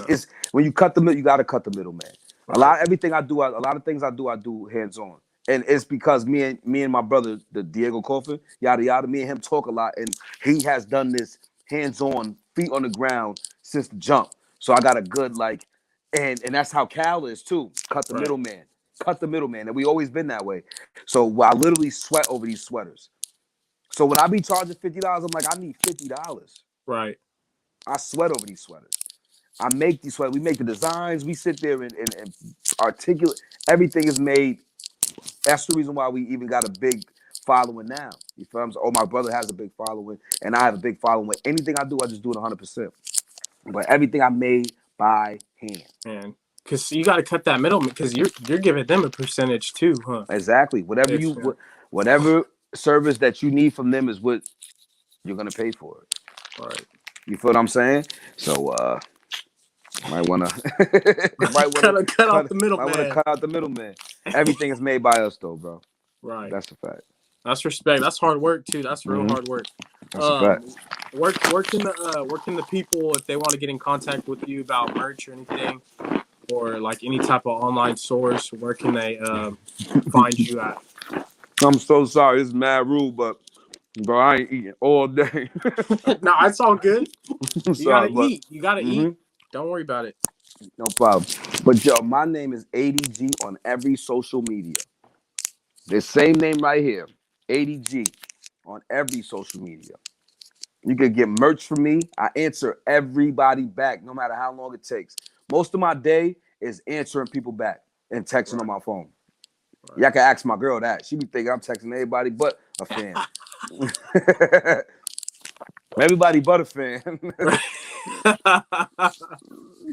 No. it's when you cut the middle, you got to cut the middleman. Right. A lot of things I do hands on, and it's because me and my brother, the Diego Coffin, yada yada. Me and him talk a lot, and he has done this hands on, feet on the ground since the jump. So I got a good like, and that's how Cal is too. Right. Cut the middleman, and we always been that way. So I literally sweat over these sweaters. So when I be charging $50, I'm like, I need $50. Right. I sweat over these sweaters. I make these sweaters. We make the designs. We sit there and articulate. Everything is made. That's the reason why we even got a big following now. You feel me? Oh, my brother has a big following, and I have a big following. Anything I do, I just do it 100%. But everything I made by hand. And because you got to cut that middleman because you're giving them a percentage too, huh? Exactly. If Whatever service that you need from them is what you're gonna pay for it. right. You feel what I'm saying? So might wanna cut off the middleman. cut out the middleman. Everything is made by us though, bro. Right. That's a fact. That's respect. That's hard work too. That's real Hmm. hard work. That's a fact. Um, where can the people if they want to get in contact with you about merch or anything, or like any type of online source, where can they find you at? I'm so sorry. It's mad rude, but bro, I ain't eating all day. No, it's all good. I'm You gotta sorry, but eat. You gotta hmm eat. Don't worry about it. no problem. But yo, my name is Eightygee on every social media. The same name right here, Eightygee, on every social media. You can get merch from me. I answer everybody back, no matter how long it takes. Most of my day is answering people back and texting on Right. my phone. Right. Y'all can ask my girl that. She be thinking I'm texting everybody but a fan. Everybody but a fan.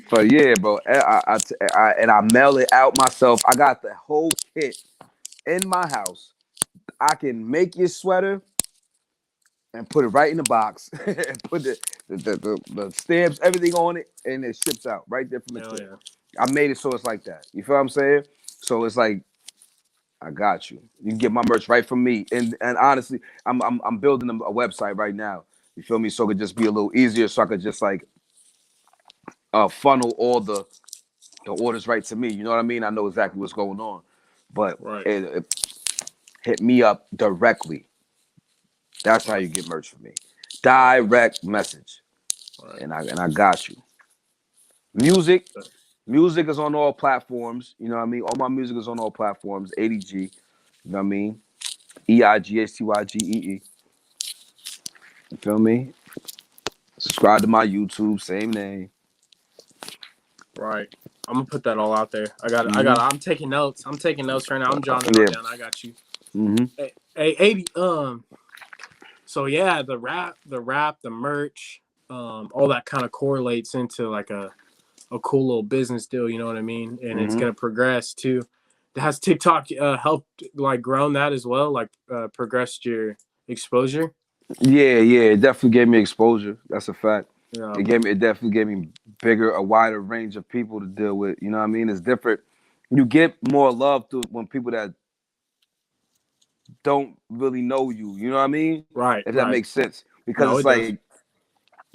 But yeah, bro. And I mail it out myself. I got the whole kit in my house. I can make your sweater and put it right in the box and put the stamps, everything on it, and it ships out right there from the Hell tip. yeah. I made it so it's like that. You feel what I'm saying? So it's like I got you. You can get my merch right from me. And honestly, I'm building a website right now. You feel me? So it could just be a little easier. So I could just like funnel all the orders right to me. You know what I mean? I know exactly what's going on. But Right. it hit me up directly. That's how Right. you get merch from me. Right. Direct message. Right. And I got you. Music. Music is on all platforms. You know what I mean? All my music is on all platforms. Eightygee. You know what I mean? EIGHTYGEE. You feel me? Subscribe to my YouTube, same name. Right. I'm gonna put that all out there. Mm-hmm. I'm taking notes. I'm taking notes right now. I'm jotting it all Yeah. down. I got you. Mm-hmm. Hey, 80. So yeah, the rap, the merch, all that kind of correlates into like a cool little business deal. You know what I mean? And it's Mm-hmm. gonna progress too. Has TikTok helped like grown that as well? Like progressed your exposure? Yeah, it definitely gave me exposure. That's a fact. Yeah. It definitely gave me a wider range of people to deal with. You know what I mean? It's different. You get more love to when people that don't really know you. You know what I mean? Right. If that Right. makes sense, because No, it does.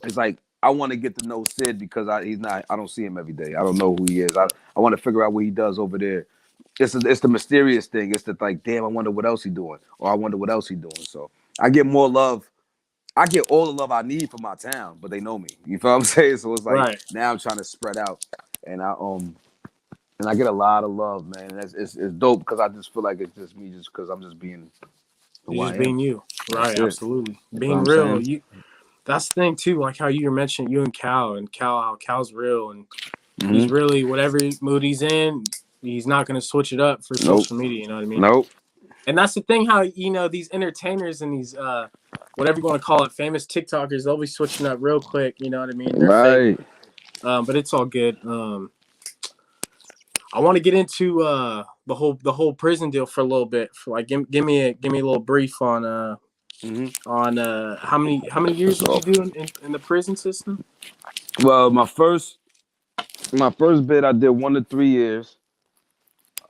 it's like I want to get to know Sid because he's not. I don't see him every day. I don't know who he is. I want to figure out what he does over there. It's the mysterious thing. It's the like, damn, I wonder what else he doing, or I wonder what else he doing. So I get more love. I get all the love I need from my town, but they know me. You feel what I'm saying? So it's like Right. now I'm trying to spread out, and I get a lot of love, man. And it's dope because I just feel like it's just me, just because I'm just being You who I just am. being you. That's Right. it. Absolutely. You feel what Being I'm real. saying? That's the thing too. Like how you mentioned you and Cal, how Cal's real and he's Mm-hmm. really whatever mood he's in. He's not gonna switch it up for Nope. social media. You know what I mean? Nope. And that's the thing. How these entertainers and these whatever you want to call it, famous TikTokers, they'll be switching up real quick. You know what I mean? They're fake. Right. But it's all good. I want to get into the whole prison deal for a little bit. For like, give me a little brief Mm-hmm. on how many years did you do in the prison system? Well, my first bid, I did 1 to 3 years.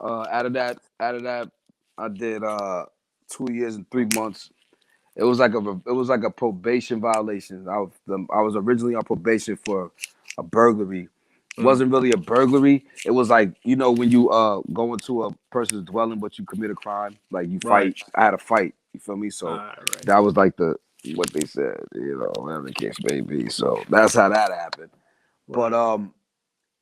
Out of that, I did 2 years and 3 months. It was like a probation violation. I was originally on probation for a burglary. Mm, Wasn't really a burglary. It was like, when you go into a person's dwelling but you commit a crime, like you right. fight. I had a fight. You feel me? So Right. that was like what they said. Whatever the case may be. So that's how that happened. But Right.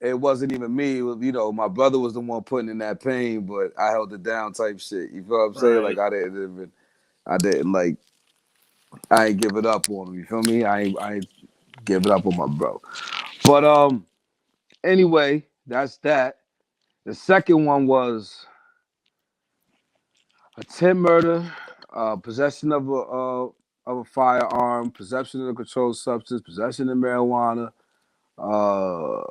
it wasn't even me. It was, my brother was the one putting in that pain, but I held it down type shit. You feel what I'm saying? Like Right. I didn't like, I ain't give it up on him. You feel me? I ain't give it up on my bro. But anyway, that's that. The second one was attempt murder, possession of a firearm, possession of a controlled substance, possession of marijuana, uh,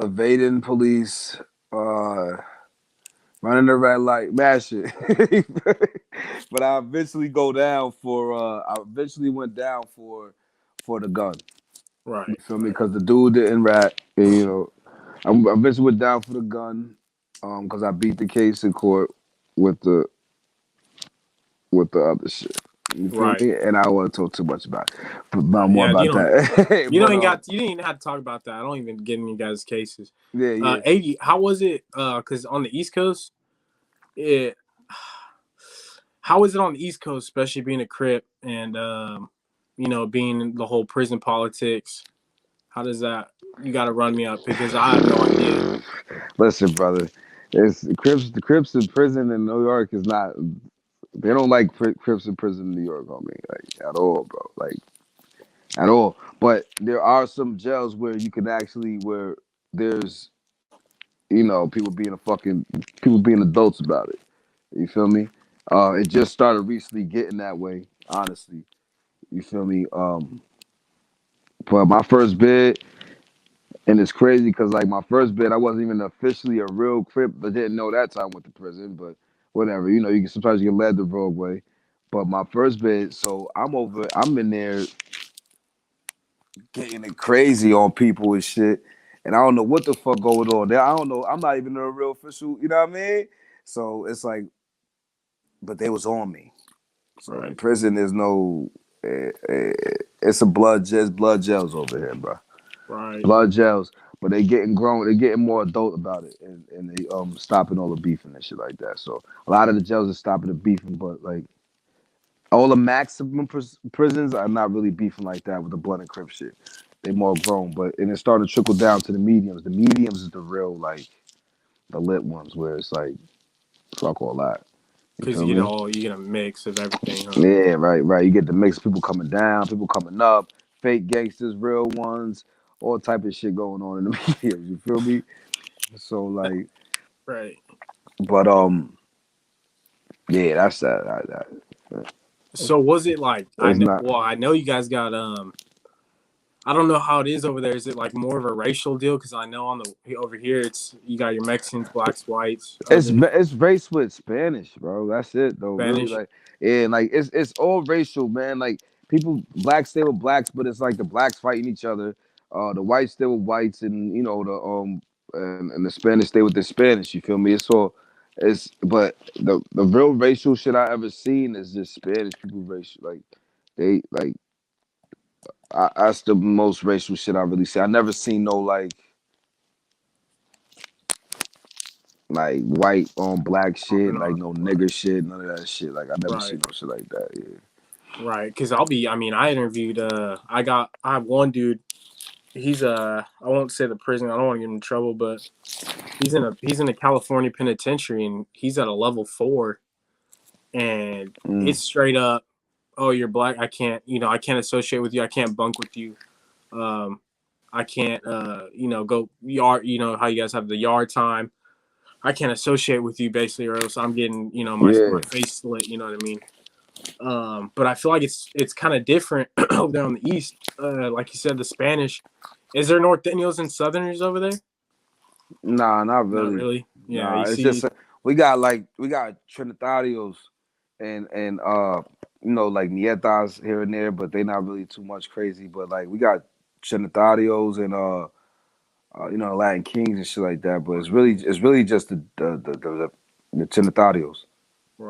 evading police, uh, running the red light, mad shit. But I eventually went down for the gun. You Right. feel me? Right. Because the dude didn't rat. And, I eventually went down for the gun. Because I beat the case in court with the other shit. You feel Right. me? And I don't want to talk too much about it, but Right. more Yeah. about that. You don't But even got you didn't even have to talk about that. I don't even get any guys' cases. yeah. 80. How was it? Because on the East Coast, it how is it on the East Coast, especially being a Crip and being in the whole prison politics? How does that? You got to run me up because I have no idea. Listen, brother, it's the Crips in prison in New York is not. They don't like Crips in prison in New York, homie, like at all, bro. Like at all. But there are some jails where you can actually where there's people being adults about it. You feel me? It just started recently getting that way, honestly. You feel me? But my first bid, and it's crazy because like my first bid, I wasn't even officially a real Crip. I didn't know that time I went to prison, but whatever. You can sometimes you get led the wrong way. But my first bid, so I'm in there getting it crazy on people and shit. And I don't know what the fuck going on there. I don't know. I'm not even a real official, you know what I mean? So it's like, but they was on me. So in Right. prison, there's no, it's blood gels over here, bro. Right. Blood gels. But they getting grown, they getting more adult about it, and they stopping all the beefing and shit like that. So a lot of the jails are stopping the beefing, but like all the maximum prisons are not really beefing like that with the blood and crip shit. They more grown, but and it's starting to trickle down to the mediums. The mediums is the real like the lit ones where it's like fuck all that. You Because feel me? you get a mix of everything, huh? Yeah, right. You get the mix of people coming down, people coming up, fake gangsters, real ones, all type of shit going on in the mediums. You feel me? So like, Right. but yeah, that's that. So was it like I It's know? not. Well, I know you guys got I don't know how it is over there. Is it like more of a racial deal? Because I know on the over here, it's you got your Mexicans, blacks, whites, others, It's race with Spanish, bro. That's it though. Really, Spanish. like, and like it's all racial, man. Like people, blacks stay with blacks, but it's like the blacks fighting each other. The whites stay with whites, and and the Spanish stay with the Spanish. You feel me? It's all. It's but the real racial shit I ever seen is just Spanish people racial. Like they like that's the most racial shit I really see. I never seen no like white on black shit, Popping like off. no Right. nigga shit, none of that shit. Like I never Right. seen no shit like that. Yeah. Right. Because I mean, I interviewed. I have one dude. He's I won't say the prison. I don't want to get him in trouble, but he's in a California penitentiary, and he's at a level 4, and Mm. it's straight up. Oh, you're black. I can't. I can't associate with you. I can't bunk with you. Um, I can't. Go yard. You know how you guys have the yard time. I can't associate with you basically, or else I'm getting my Yeah. face slit. You know what I mean? But I feel like it's kind of different over there on the east. Like you said, the Spanish. Is there Norteños and Southerners over there? Nah, not Not really. really. Yeah, Nah, you it's just see. we got Trinitarios and like Nietas here and there, but they not really too much crazy. But like we got Trinitarios and Latin Kings and shit like that. But it's really just the Trinitarios,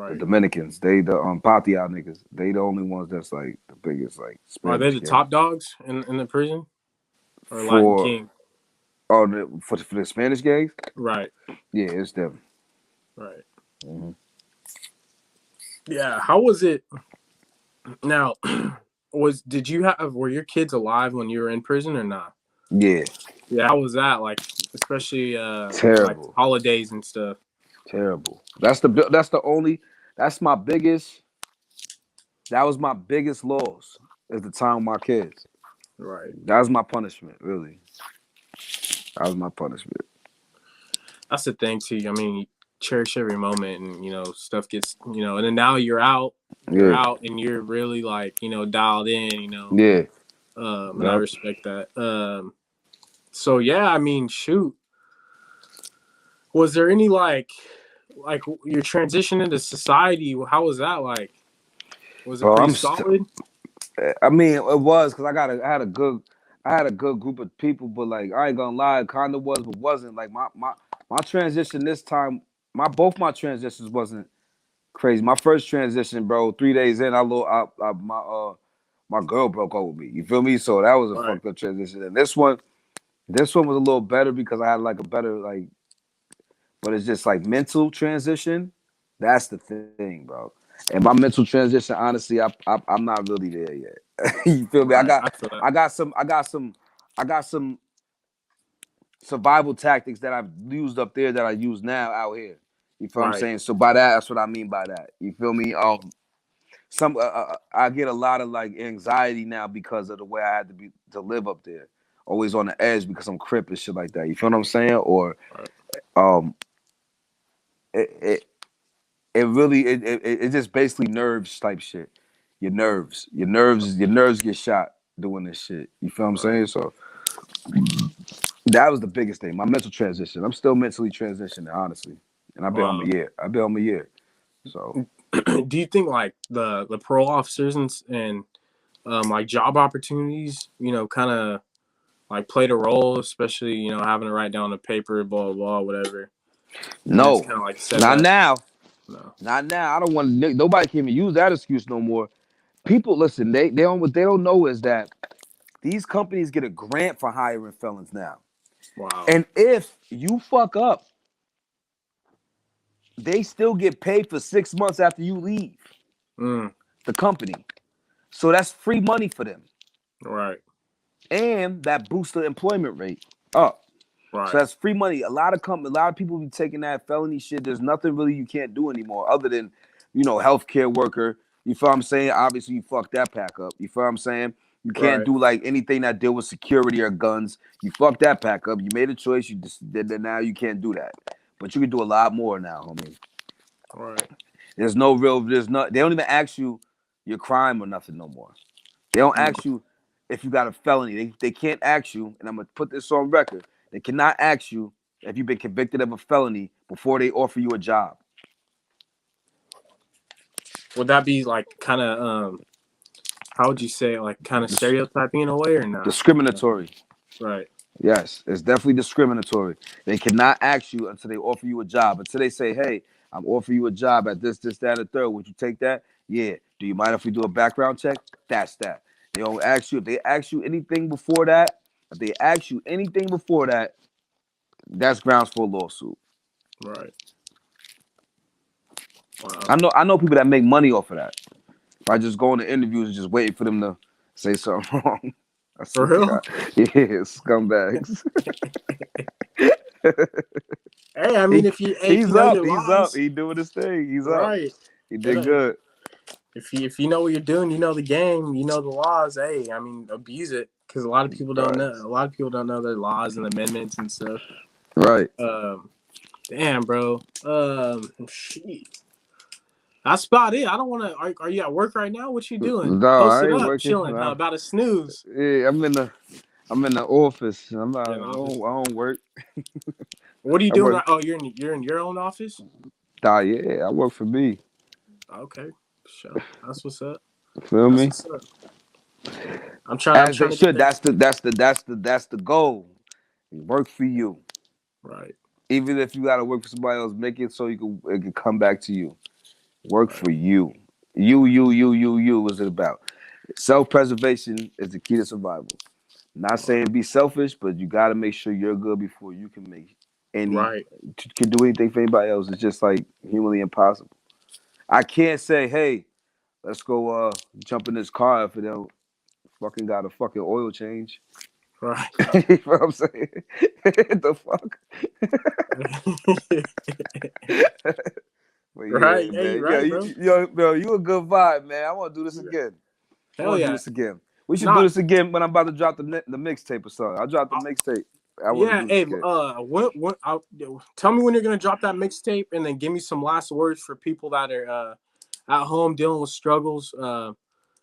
the Right. Dominicans. They the Patia niggas. They the only ones that's like the biggest like Are they Spanish the gang top dogs in the prison or Latin for King? for the Spanish gangs. Right. Yeah, it's them. Right. Hmm. Yeah. How was it now? Did you have were your kids alive when you were in prison or not? Yeah, Yeah. How was that? Like, especially like terrible, holidays and stuff. terrible. That's my biggest. That was my biggest loss. Is the time with my kids. Right. That was my punishment. Really, that was my punishment. That's the thing too. I mean, you cherish every moment, and stuff gets and then now you're out. You're Yeah, out, and you're really like dialed in. yeah, And I yep. respect that. So yeah, I mean, shoot. Was there any like your transition into society? How was that like? Was it Bro, pretty solid? I mean, it was because I had a good group of people, but like I ain't gonna lie, it kind of was, but wasn't. Like my transition this time, both my transitions wasn't crazy. My first transition, bro, 3 days in, my girl broke up with me. You feel me? So that was a Right, fucked up transition. And this one was a little better because I had like a better like, but it's just like mental transition. That's the thing, bro. And my mental transition, honestly, I'm not really there yet. You feel me? I right. got I feel that. I got some I got some survival tactics that I've used up there that I use now out here. You feel what I'm Right, saying? So by that, that's what I mean by that. You feel me? I get a lot of like anxiety now because of the way I had to live up there, always on the edge because I'm Crip and shit like that. You feel what I'm saying? Or right, um, it it, it really it just basically nerves type shit. Your nerves get shot doing this shit. You feel what I'm right. saying? So that was the biggest thing. My mental transition. I'm still mentally transitioning, honestly, and I've been home a Wow. year. I've been home a year. So Do you think like the parole officers and like job opportunities, kind of like played a role, especially having to write down a paper, blah blah blah, whatever, and it's no, kind of like set not that. now. No. Not now. I don't want nobody can even use that excuse no more. People listen. What they don't know is that these companies get a grant for hiring felons now, Wow. and if you fuck up, they still get paid for 6 months after you leave Mm, the company. So that's free money for them, right. and that boosts the employment rate up. So Right. that's free money. A lot of people be taking that felony shit. There's nothing really you can't do anymore other than, healthcare worker. You feel what I'm saying? Obviously, you fuck that pack up. You feel what I'm saying? You can't Right. do like anything that deal with security or guns. You fuck that pack up. You made a choice. You just did that. Now you can't do that. But you can do a lot more now, homie. Right. There's no real. There's not. They don't even ask you your crime or nothing no more. They don't Mm, ask you. if you got a felony. They can't ask you, and I'm gonna put this on record. They cannot ask you if you've been convicted of a felony before they offer you a job. Would that be like kind of how would you say, like kind of stereotyping in a way or not? Discriminatory. Right. Yes, it's definitely discriminatory. They cannot ask you until they offer you a job. Until they say, "Hey, I'm offering you a job at this, that, and the third. Would you take that? Yeah. Do you mind if we do a background check? That's that." They don't ask you if they ask you anything before that. If they ask you anything before that, that's grounds for a lawsuit. Right. Wow. I know people that make money off of that. By just going to interviews and just waiting for them to say something wrong. I For swear to real? God. Yeah, scumbags. Hey, I mean, if you know your He's laws, up. He doing his thing. He's up. right? He did good. If you know what you're doing, you know the game, you know the laws. Hey, I mean, abuse it because a lot of people don't know. A lot of people don't know their laws and amendments and stuff. Right. Damn, bro. Shit. That's about it. I don't want to. Are you at work right now? What you doing? No, I Posted ain't up, working. chilling. How about a snooze? Yeah, I'm in the office. I Office. don't work. What are you I doing? work. Oh, you're in your own office. Yeah, I work for me. Okay, sure. That's what's up. Feel That's me? what's up. I'm trying. I'm As they trying to get should. there. That's the goal. Work for you. Right. Even if you gotta work for somebody else, make it so it can come back to you. Work Right. for you. You is it about. Self-preservation is the key to survival. Not saying be selfish, but you gotta make sure you're good before you can Right. can do anything for anybody else. It's just like humanly impossible. I can't say, hey, let's go jump in this car if it don't fucking got a fucking oil change. Right. You know what I'm saying? The fuck? But yeah, Right. Hey, man. right, bro. You a good vibe, man. I want to do this again. I Hell want to do yeah. this again. We should do Not. this again when I'm about to drop the mixtape or something. I'll drop the mixtape. I want to Yeah. do this Hey. again. Tell me when you're gonna drop that mixtape, and then give me some last words for people that are at home dealing with struggles,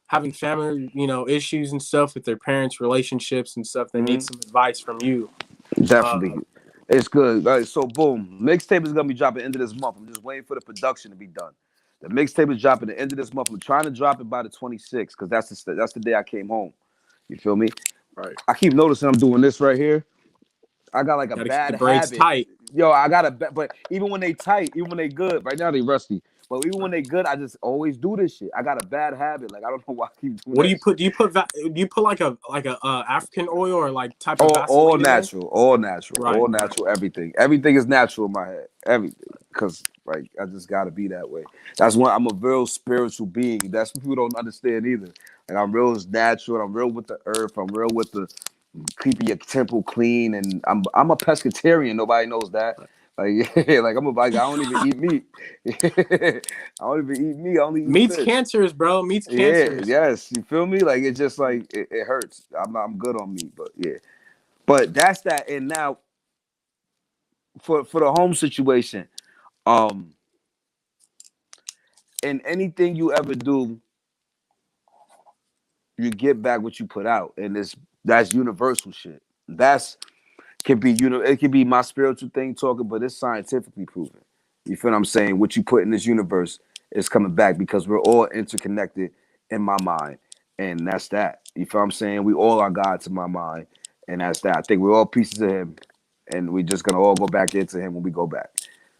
having family, issues and stuff with their parents, relationships and stuff. They need some advice from you. Definitely. It's good. All right, so boom. Mixtape is gonna be dropping end of this month. I'm just waiting for the production to be done. The mixtape is dropping the end of this month. I'm trying to drop it by the 26th because that's the day I came home. You feel me? Right. I keep noticing I'm doing this right here. I got like a Got to keep bad the braids habit. tight. Yo, I got but even when they tight, even when they good, right now they rusty. But even when they good, I just always do this shit. I got a bad habit. Like I don't know why I keep doing What do that you put? shit. Do you put like a African oil or like type of All Vaseline in there? natural, all natural, Right. all natural. Everything, everything is natural in my head. Everything, because like I just gotta be that way. That's why I'm a real spiritual being. That's what people don't understand either. Like I'm real natural. I'm real with the earth. I'm real with the keeping your temple clean. And I'm a pescatarian. Nobody knows that. Like like I don't even eat meat. I don't even eat meat. I only eat Meat's fish. cancerous, bro. Meat's Yeah, cancerous. yes. You feel me? Like it's just like it hurts. I'm good on meat, but yeah. But that's that. And now for the home situation, um, in anything you ever do, you get back what you put out, and that's universal shit. That's can be it can be my spiritual thing talking, but it's scientifically proven. You feel what I'm saying? What you put in this universe is coming back because we're all interconnected in my mind, and that's that. You feel what I'm saying? We all are gods in my mind, and that's that. I think we're all pieces of him, and we're just gonna all go back into him when we go back.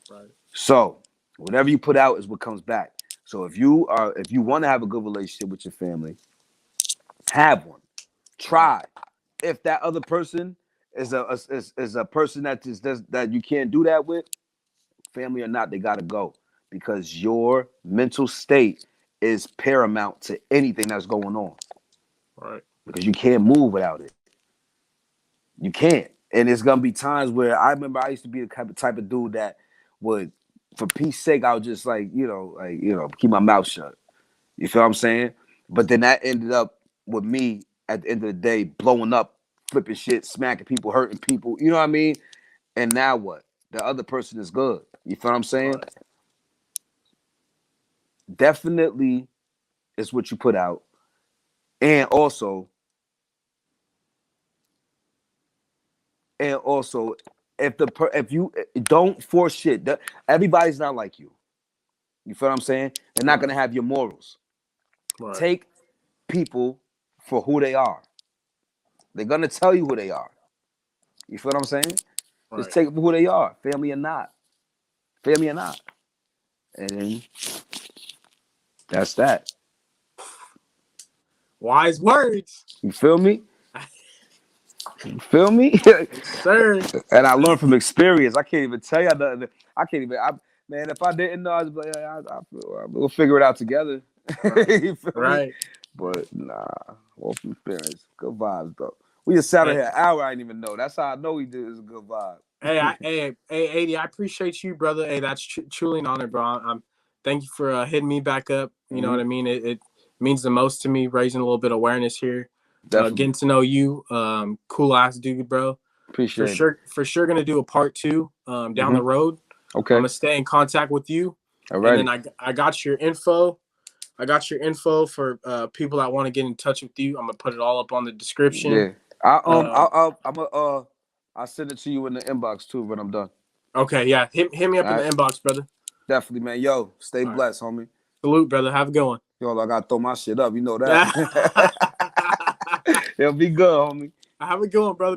Right. So whatever you put out is what comes back. So if you want to have a good relationship with your family, have one. Try. If that other person is a person that just does that you can't do that with, family or not, they gotta go because your mental state is paramount to anything that's going on. Right. Because you can't move without it. You can't. And it's gonna be times where I remember I used to be the type of dude that would, for peace sake, I would just keep my mouth shut. You feel what I'm saying? But then that ended up with me at the end of the day blowing up, flipping shit, smacking people, hurting people. You know what I mean? And now what? The other person is good. You feel what I'm saying? Right. Definitely is what you put out. And also And also, if you don't force shit, everybody's not like you. You feel what I'm saying? They're not gonna have your morals. Right. Take people for who they are. They're gonna tell you who they are. You feel what I'm saying? Right. Just take them for who they are, family or not. Family or not. And that's that. Wise words. You feel me? You feel me? Yes, sir. And I learned from experience. I can't even tell you nothing. I can't even. Man, if I didn't know, I'd be like, we'll figure it out together. Right. You feel me? Right. But nah, well, from experience. Good vibes, though. We just sat here an hour. I didn't even know. That's how I know we did. It was a good vibe. Hey, 80. I appreciate you, brother. Hey, that's truly an honor, bro. Thank you for hitting me back up. You know what I mean? It means the most to me, raising a little bit of awareness here. Getting to know you, cool ass dude, bro. Appreciate it. For sure, gonna do a part 2 down the road. Okay. I'm gonna stay in contact with you. Alrighty. And then I got your info. I got your info for people that want to get in touch with you. I'm gonna put it all up on the description. Yeah. I'll send it to you in the inbox too when I'm done. Okay, yeah. Hit me up in the inbox, brother. Definitely, man. Yo, stay blessed, homie. Salute, brother. Have a good one. Yo, I gotta throw my shit up. You know that. It'll be good, homie. Have a good one, brother.